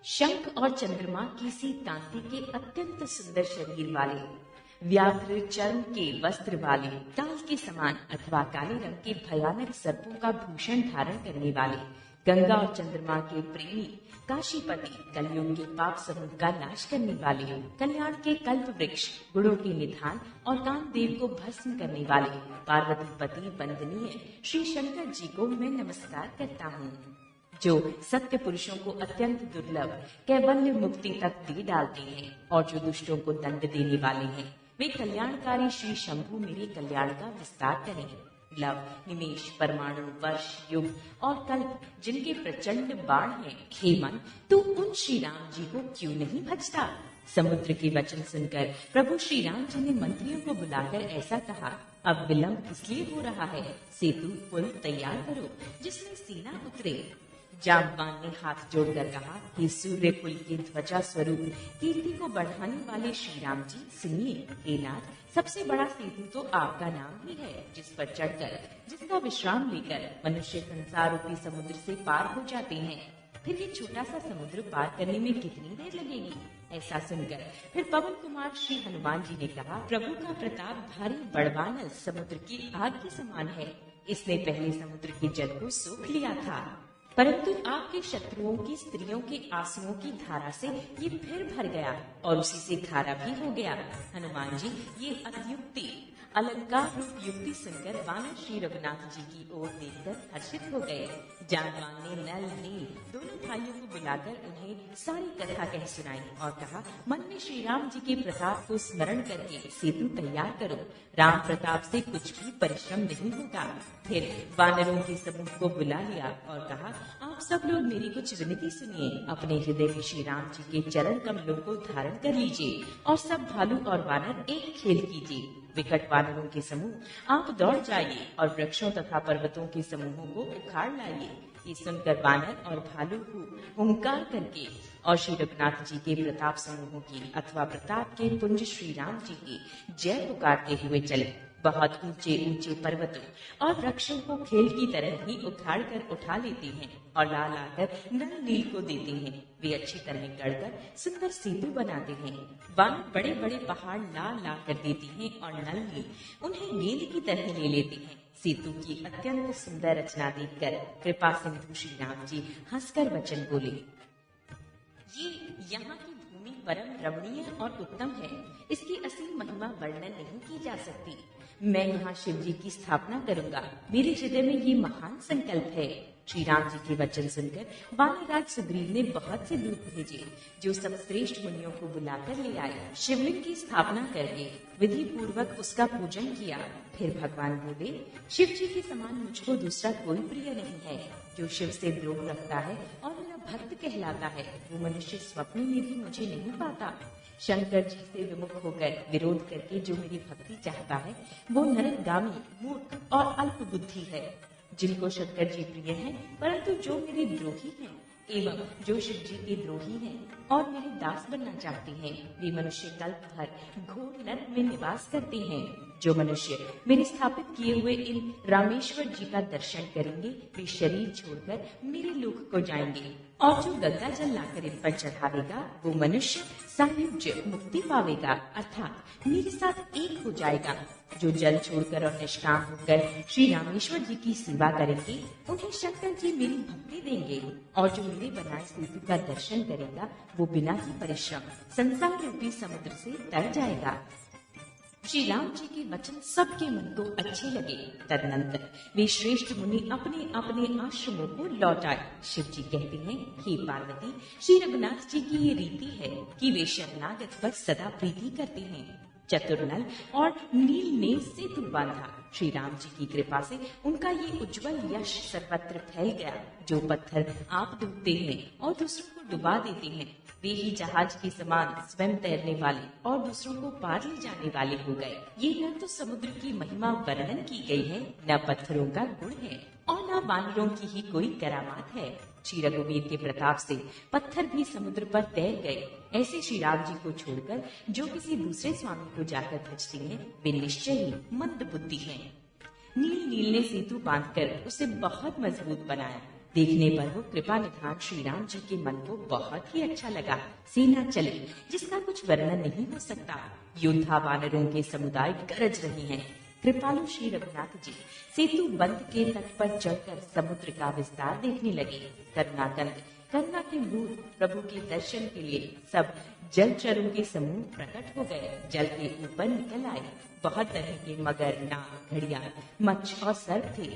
शंख और चंद्रमा की सी कांति के अत्यंत सुंदर शरीर वाले, व्याघ्र चर्म के वस्त्र वाले, ताल के समान अथवा काले रंग के भयानक सर्पों का भूषण धारण करने वाले, गंगा और चंद्रमा के प्रेमी काशीपति, कलयुग के पाप समूह का नाश करने वाले, कल्याण के कल्प वृक्ष, गुणों के निधान और कामदेव को भस्म करने वाले पार्वती पति वंदनीय श्री शंकर जी को मैं नमस्कार करता हूँ, जो सत्य पुरुषों को अत्यंत दुर्लभ कैवल्य मुक्ति तक दे डालते हैं और जो दुष्टों को दंड देने वाले हैं। वे कल्याणकारी श्री शंभु मेरे कल्याण का विस्तार करें। लव, निमेष, परमाणु, वर्ष, युग और कल्प जिनके प्रचंड बाण हैं, हे मन, तू उन श्री राम जी को क्यों नहीं भजता? समुद्र के वचन सुनकर प्रभु श्री राम जी ने मंत्रियों को बुलाकर ऐसा कहा, अब विलंब इसलिए हो रहा है, सेतु पुल तैयार करो जिसमें सेना उतरे। जाम्बान ने हाथ जोड़कर कहा, हे सूर्य कुल के ध्वजा स्वरूप कीर्ति को बढ़ाने वाले श्री राम जी, सुनिए। हे नाथ, सबसे बड़ा सेतु तो आपका नाम ही है, जिस पर चढ़कर, जिसका विश्राम लेकर मनुष्य संसार रूपी समुद्र से पार हो जाते हैं। फिर ये छोटा सा समुद्र पार करने में कितनी देर लगेगी? ऐसा सुनकर फिर पवन कुमार श्री हनुमान जी ने कहा, प्रभु का प्रताप भारी बड़वानल समुद्र की आग के समान है। इसने पहले समुद्र के जल को सोख लिया था, परंतु आपके शत्रुओं की स्त्रियों के आंसुओं की धारा से ये फिर भर गया और उसी से धारा भी हो गया। हनुमान जी, ये अत्युक्ति अलंकार रूप युक्ति सुनकर वानर श्री रघुनाथ जी की ओर देखकर हर्षित हो गए। जाम्बान ने नल नील दोनों भाइयों को बुलाकर उन्हें सारी कथा कह सुनाई और कहा, मन में श्री राम जी के प्रताप को स्मरण करके सेतु तैयार करो। राम प्रताप से कुछ भी परिश्रम नहीं होगा। फिर वानरों के समूह को बुला लिया और कहा, आप सब लोग मेरी कुछ विनती सुनिए। अपने हृदय में श्री राम जी के चरण कमलों को धारण कर लीजिए और सब भालू और वानर एक खेल कीजिए। विकट वानरों के समूह आप दौड़ जाइए और वृक्षों तथा पर्वतों के समूहों को उखाड़ लाइए। ये सुनकर वानर और भालू हुंकार करके और श्री रघुनाथ जी के प्रताप समूहों की अथवा प्रताप के पुंज श्री राम जी की जय पुकारते हुए चले। बहुत ऊंचे ऊंचे पर्वतों और वृक्षों को खेल की तरह ही उखाड़ कर उठा लेते हैं और ला लाकर नल नील को देते हैं। वे अच्छी तरह गढ़कर सुंदर सेतु बनाते हैं। वानर बड़े बड़े पहाड़ ला ला कर देते हैं और नल नील उन्हें गेंद की तरह ले लेते हैं। सेतु की अत्यंत सुंदर रचना देखकर कृपा सिंधु श्री राम जी हंसकर वचन बोले, ये यहाँ की भूमि परम रमणीय और उत्तम है। इसकी असली महिमा वर्णन नहीं की जा सकती। मैं यहाँ शिव जी की स्थापना करूंगा। मेरे हृदय में ये महान संकल्प है। श्री राम जी के वचन सुनकर वानरराज सुग्रीव ने बहुत से दूत भेजे, जो सब श्रेष्ठ मुनियों को बुलाकर ले आए। शिवलिंग की स्थापना करके विधि पूर्वक उसका पूजन किया। फिर भगवान बोले, शिव जी के समान मुझको दूसरा कोई प्रिय नहीं है। जो शिव से द्रोह रखता है और मेरा भक्त कहलाता है, वो मनुष्य स्वप्न में भी मुझे नहीं पाता। शंकर जी से विमुख होकर विरोध करके जो मेरी भक्ति चाहता है, वो नरकगामी, मूर्ख और अल्प बुद्धि है। जिनको शंकर जी प्रिय हैं, परंतु जो मेरे द्रोही हैं एवं जो शिव जी के द्रोही हैं और मेरे दास बनना चाहते हैं, वे मनुष्य कल्प भर घोर नरक में निवास करते हैं। जो मनुष्य मेरे स्थापित किए हुए इन रामेश्वर जी का दर्शन करेंगे, वे शरीर छोड़कर मेरे लोक को जाएंगे और जो गंगा जल लाकर इन पर चढ़ावेगा, वो मनुष्य सायुज्य मुक्ति पावेगा, अर्थात मेरे साथ एक हो जाएगा। जो जल छोड़कर और निष्काम होकर श्री रामेश्वर जी की सेवा करेंगे, उन्हें शंकर जी मेरी भक्ति देंगे और जो मेरे बनाए सेतु का दर्शन करेगा, वो बिना ही परिश्रम संसार रूपी समुद्र से तर जाएगा। श्री राम जी के वचन सबके मन को अच्छे लगे। तदनंतर वे श्रेष्ठ मुनि अपने अपने आश्रमों को लौट आए। शिव जी कहते हैं, हे पार्वती, श्री रघुनाथ जी की ये रीति है कि वे शरणागत पर सदा प्रीति करते हैं। चतुर्नल और नील ने सेतु बांधा। श्री राम जी की कृपा से उनका ये उज्जवल यश सर्वत्र फैल गया। जो पत्थर आप डूबते हैं और दूसरों को डुबा देते हैं, वे ही जहाज के समान स्वयं तैरने वाले और दूसरों को पार ले जाने वाले हो गए। ये न तो समुद्र की महिमा वर्णन की गई है, न पत्थरों का गुण है और न वानरों की ही कोई करामात है। श्री रघुवीर के प्रताप से पत्थर भी समुद्र पर तैर गए। ऐसे श्री राम जी को छोड़कर जो किसी दूसरे स्वामी को जाकर भजते हैं, वे निश्चय ही मंद बुद्धि हैं। नील ने सेतु बांधकर उसे बहुत मजबूत बनाया। देखने पर वो कृपा निधान श्री राम जी के मन को बहुत ही अच्छा लगा। सेना चली जिसका कुछ वर्णन नहीं हो सकता। योद्धा वानरों के समुदाय गरज रहे हैं। कृपालु श्री रघुनाथ जी सेतु बंद के तट पर चढ़कर समुद्र का विस्तार देखने लगे। करुणाकंद करुणा के मूल प्रभु के दर्शन के लिए सब जलचरों के समूह प्रकट हो गए। जल के ऊपर निकल आए। बहुत तरह के मगर, नाग, घड़ियाल, मच्छ और सर्प थे,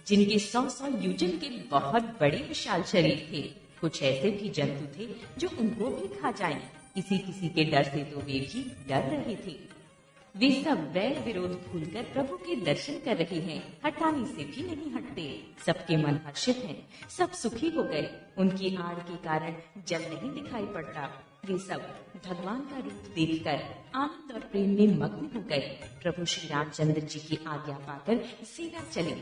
जिनके 100 योजन के बहुत बड़े विशाल शरीर थे। कुछ ऐसे भी जंतु थे जो उनको भी खा जाएं। किसी किसी के डर से तो वे भी डर रहे थे। वे सब वैर विरोध भूलकर प्रभु के दर्शन कर रहे हैं। हटाने से भी नहीं हटते। सबके मन हर्षित हैं। सब सुखी हो गए। उनकी आड़ के कारण जल नहीं दिखाई पड़ता। वे सब भगवान का रूप देखकर आनंद और प्रेम में मग्न हो गए। प्रभु श्री रामचंद्र जी की आज्ञा पाकर सेना चली।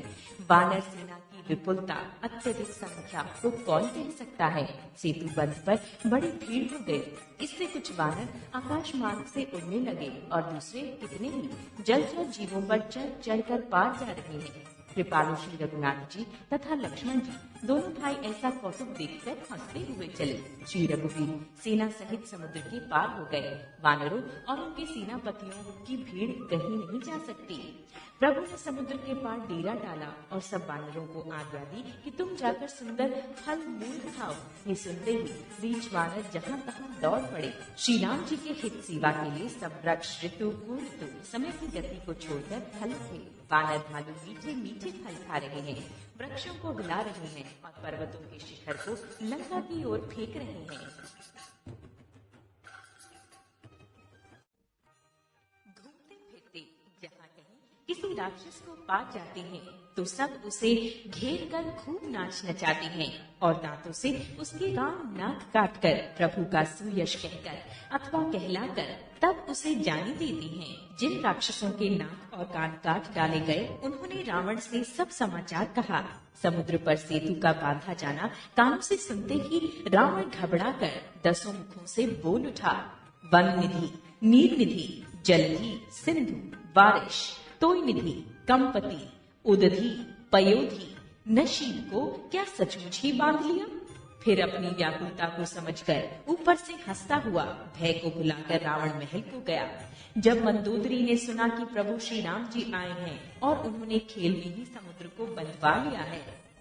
वानर सेना की विपुलता, अत्यधिक संख्या को कौन कह सकता है। सेतु बंध पर बड़ी भीड़ हो गई। इससे कुछ वानर आकाश मार्ग से उड़ने लगे और दूसरे कितने ही जलचर जीवों पर चढ़ कर पार जा रहे हैं। कृपालु श्री रघुनाथ जी तथा लक्ष्मण जी दोनों भाई ऐसा कौतुक देखकर हंसते हुए चले। श्री रघुवीर सेना सहित समुद्र के पार हो गए। वानरों और उनके सेनापतियों की भीड़ कहीं नहीं जा सकती। प्रभु ने समुद्र के पार डेरा डाला और सब वानरों को आज्ञा दी कि तुम जाकर सुंदर फल मूल खाओ। ये सुनते ही बीच वानर जहाँ तहाँ दौड़ पड़े। श्री राम जी के हित सेवा के लिए सब वृक्ष ऋतु कुऋतु समय की गति को छोड़कर फल थे। वानर भालू मीठे मीठे फल खा रहे हैं, वृक्षों को हिला रहे हैं और पर्वतों के शिखर को लंका की ओर फेंक रहे हैं। घूमते फिरते जहाँ कहीं किसी राक्षस को पा जाते हैं तो सब उसे घेर कर खूब नाच नचाते हैं और दांतों से उसके कान नाक काट कर प्रभु का सुयश कहकर अथवा कहलाकर तब उसे जाने देते हैं। जिन राक्षसों के नाक और कान काट डाले गए उन्होंने रावण से सब समाचार कहा। समुद्र पर सेतु का बांधा जाना कानों से सुनते ही रावण घबराकर 10 मुखों से बोल उठा, वन निधि, नीर निधि, जलधि, सिंधु, बारिश, तोय निधि, कंपति, उदधि, पयोधि, नशीब को क्या सचमुच ही बांध लिया। फिर अपनी व्याकुलता को समझकर ऊपर से हंसता हुआ भय को भुलाकर रावण महल को गया। जब मंदोदरी ने सुना कि प्रभु श्री राम जी आए हैं और उन्होंने खेल में ही समुद्र को बंधवा लिया है,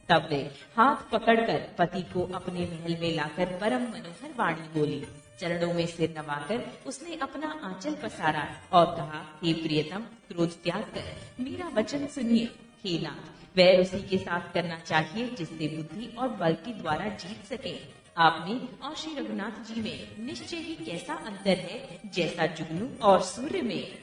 तब वे हाथ पकड़कर पति को अपने महल में लाकर परम मनोहर वाणी बोली। चरणों में सिर नवाकर उसने अपना आंचल पसारा और कहा, हे प्रियतम, क्रोध त्याग कर मेरा वचन सुनिए। हे नाथ, वैर उसी के साथ करना चाहिए जिससे बुद्धि और बल के द्वारा जीत सके। आप में और श्री रघुनाथ जी में निश्चय ही कैसा अंतर है जैसा जुगनू और सूर्य में।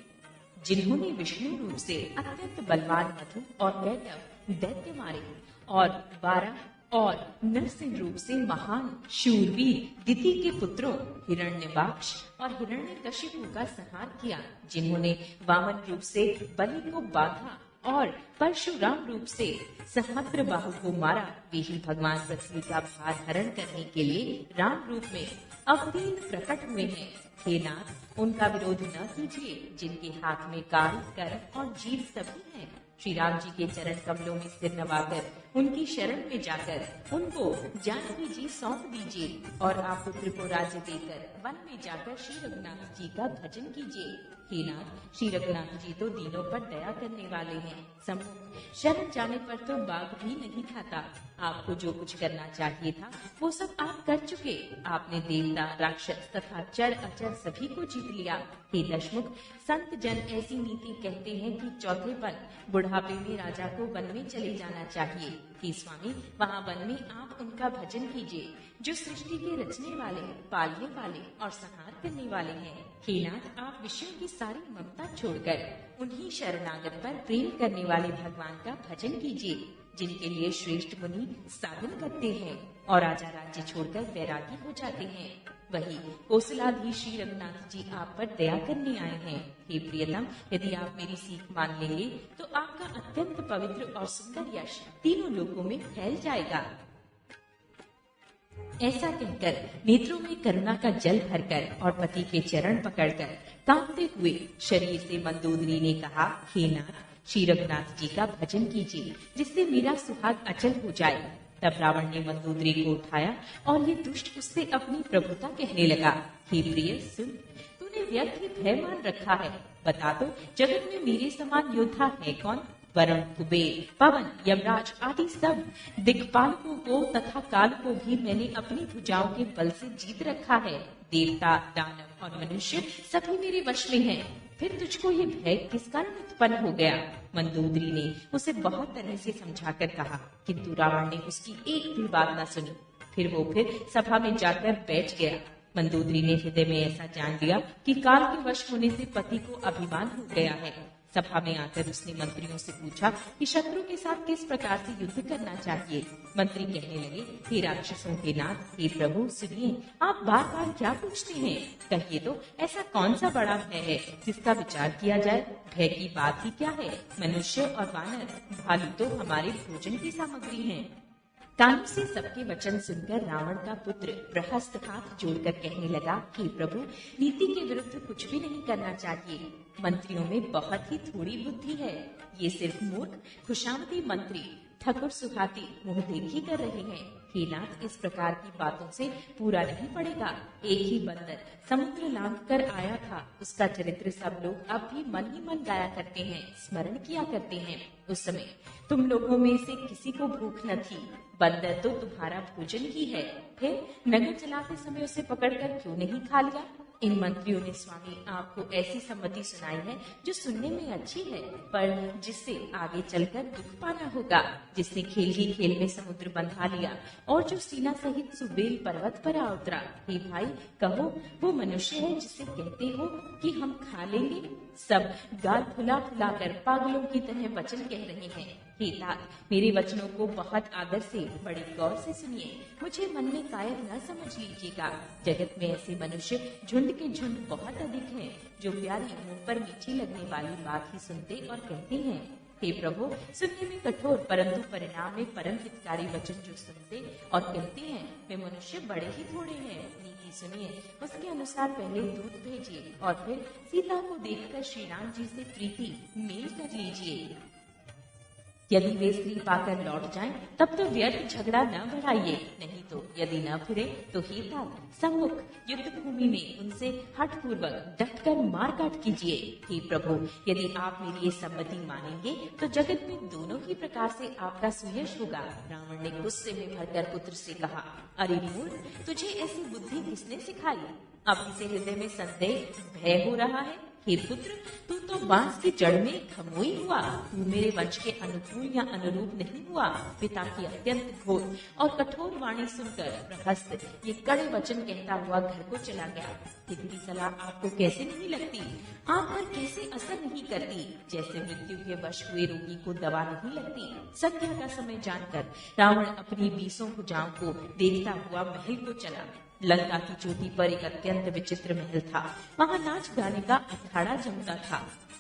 जिन्होंने विष्णु रूप से अत्यंत बलवान मधु और कैटव दैत्य मारे और 12 और नरसिंह रूप से महान शूरवीर दिति के पुत्रों हिरण्यवाक्ष और हिरण्यकशिपु का संहार किया। जिन्होंने वामन रूप से बलि को बांधा और परशुराम रूप से सहस्त्र बाहु को मारा, वे ही भगवान पृथ्वी का भार हरण करने के लिए राम रूप में अवतीर्ण प्रकट हुए हैं। हे नाथ, उनका विरोध न कीजिए जिनके हाथ में काल, कर और जीव सभी हैं। श्री राम जी के चरण कमलों में सिर नवाकर उनकी शरण में जाकर उनको जानकी जी सौंप दीजिए और आप पुत्र को राज्य देकर वन में जाकर श्री रघुनाथ जी का भजन कीजिए। हे नाथ, श्री रघुनाथ जी तो दीनों पर दया करने वाले हैं। सम्मुख शरण जाने पर तो बाघ भी नहीं खाता। आपको जो कुछ करना चाहिए था वो सब आप कर चुके। आपने देवता, राक्षस तथा चर अचर सभी को जीत लिया। हे दशमुख, संत जन ऐसी नीति कहते हैं कि चौथेपन बुढ़ापे में राजा को वन में चले जाना चाहिए। हे स्वामी, वहाँ वन में आप उनका भजन कीजिए जो सृष्टि के रचने वाले, पालने वाले और संहार करने वाले हैं। हे नाथ, आप विषयों की सारी ममता छोड़कर उन्हीं शरणागत पर प्रेम करने वाले भगवान का भजन कीजिए जिनके लिए श्रेष्ठ मुनि साधन करते हैं और राजा राज्य छोड़कर वैरागी हो जाते हैं। वही कौशलाधीश श्री रघुनाथ जी आप पर दया करने आए हैं। हे प्रियतम, यदि आप मेरी सीख मान लेंगे तो आपका अत्यंत पवित्र और सुंदर यश तीनों लोकों में फैल जाएगा। ऐसा कहकर नेत्रों में करुणा का जल भरकर और पति के चरण पकड़कर कांपते हुए शरीर से मंदोदरी ने कहा, हे नाथ, श्री रघुनाथ जी का भजन कीजिए जिससे मेरा सुहाग अचल हो जाए। तब रावण ने मंदोदरी को उठाया और ये दुष्ट उससे अपनी प्रभुता कहने लगा, हे प्रिय सुन, तूने व्यर्थ ही भय मान रखा है। बता दो, जगत में मेरे समान योद्धा है कौन? वरुण, कुबेर, पवन, यमराज आदि सब दिक्पालकों को तथा काल को भी मैंने अपनी भुजाओं के बल से जीत रखा है। देवता, दानव और मनुष्य सभी मेरे वश में हैं। फिर तुझको ये भय किस कारण उत्पन्न हो गया? मंदोदरी ने उसे बहुत तरह से समझाकर कहा, किंतु रावण ने उसकी एक भी बात न सुनी। फिर सभा में जाकर बैठ गया। मंदोदरी ने हृदय में ऐसा जान लिया कि काल के वश होने से पति को अभिमान हो गया है। सभा में आकर उसने मंत्रियों से पूछा कि शत्रु के साथ किस प्रकार से युद्ध करना चाहिए। मंत्री कहने लगे, हे राक्षसों के नाथ, हे प्रभु सुनिए, आप बार बार क्या पूछते हैं? कहिए तो, ऐसा कौन सा बड़ा भय है जिसका विचार किया जाए? भय की बात ही क्या है? मनुष्य और वानर, भालू तो हमारे भोजन की सामग्री हैं। कानों से सबके वचन सुनकर रावण का पुत्र प्रहस्त हाथ जोड़कर कहने लगा, हे प्रभु, नीति के विरुद्ध कुछ भी नहीं करना चाहिए। मंत्रियों में बहुत ही थोड़ी बुद्धि है। ये सिर्फ मूर्ख खुशामदी मंत्री ठकुर सुहाती मुंह देखी कर रहे हैं। हे नाथ, इस प्रकार की बातों से पूरा नहीं पड़ेगा। एक ही बंदर समुद्र लांघ कर आया था, उसका चरित्र सब लोग अब भी मन ही मन गाया करते हैं, स्मरण किया करते हैं। उस समय तुम लोगों में से किसी को भूख न थी, बंदर तो तुम्हारा भोजन ही है। फिर नगर चलाते समय उसे पकड़कर क्यों नहीं खा लिया? इन मंत्रियों ने स्वामी आपको ऐसी सम्मति सुनाई है जो सुनने में अच्छी है, पर जिससे आगे चलकर दुख पाना होगा। जिसने खेल ही खेल में समुद्र बंधा लिया और जो सीना सहित सुबेल पर्वत पर आ उतरा। हे भाई, कहो वो मनुष्य है जिसे कहते हो कि हम खा लेंगे? सब गाल फुला फुला कर पागलों की तरह वचन कह रहे हैं। हे तात, मेरे वचनों को बहुत आदर से, बड़े गौर से सुनिए। मुझे मन में कायर न समझ लीजिएगा। जगत में ऐसे मनुष्य झुंड के झुंड बहुत अधिक हैं, जो प्यारी मुंह पर मीठी लगने वाली बात ही सुनते और कहते हैं। हे प्रभु, सुनने में कठोर परंतु परिणाम में परम हितकारी वचन जो सुनते और कहते हैं, वे मनुष्य बड़े ही थोड़े हैं। नीति सुनिए, उसके अनुसार पहले दूत भेजिए और फिर सीता को देखकर श्री राम जी से प्रीति मेल कर लीजिए। यदि वे स्त्री पाकर लौट जाएं, तब तो व्यर्थ झगड़ा न बढ़ाइए, नहीं तो यदि न फिरे तो ही सम्मुख युद्ध भूमि में उनसे हठ पूर्वक डटकर मार काट कीजिए। हे प्रभु, यदि आप मेरी ये सम्मति मानेंगे तो जगत में दोनों ही प्रकार से आपका सुयश होगा। रावण ने गुस्से में भरकर पुत्र से कहा, अरे मूर्ख, तुझे ऐसी बुद्धि किसने सिखाई? अभी से हृदय में संदेह भय हो रहा है। हे पुत्र, तू तो बांस की जड़ में खमोई हुआ। तू मेरे वंश के अनुकूल या अनुरूप नहीं हुआ। पिता की अत्यंत घोर और कठोर वाणी सुनकर प्रहस्त ये कड़े वचन कहता हुआ घर को चला गया। तेरी सलाह आपको कैसे नहीं लगती? आप पर कैसे असर नहीं करती? जैसे मृत्यु के वश हुए रोगी को दवा नहीं लगती। संध्या का समय जानकर रावण अपनी 20 भुजाओं को देखता हुआ महल को चला। लंका की चोटी पर एक अत्यंत विचित्र महल था। वहाँ नाच गाने का अखाड़ा जमता था।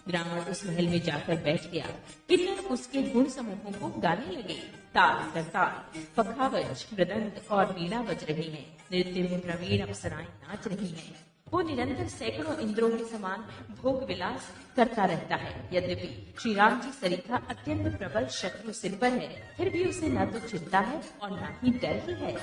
रावण उस महल में जाकर बैठ गया। किन्नर उसके गुण समूहों को गाने लगे। ताल करताल, पखावज, मृदंग और वीणा बज रही हैं। नृत्य में प्रवीण अप्सराएं नाच रही हैं। वो निरंतर सैकड़ों इंद्रों के समान भोग विलास करता रहता है। यद्यपि श्री राम जी सरीखा अत्यंत प्रबल शत्रु सिर पर है, फिर भी उसे न तो चिंता है और न ही डर ही है।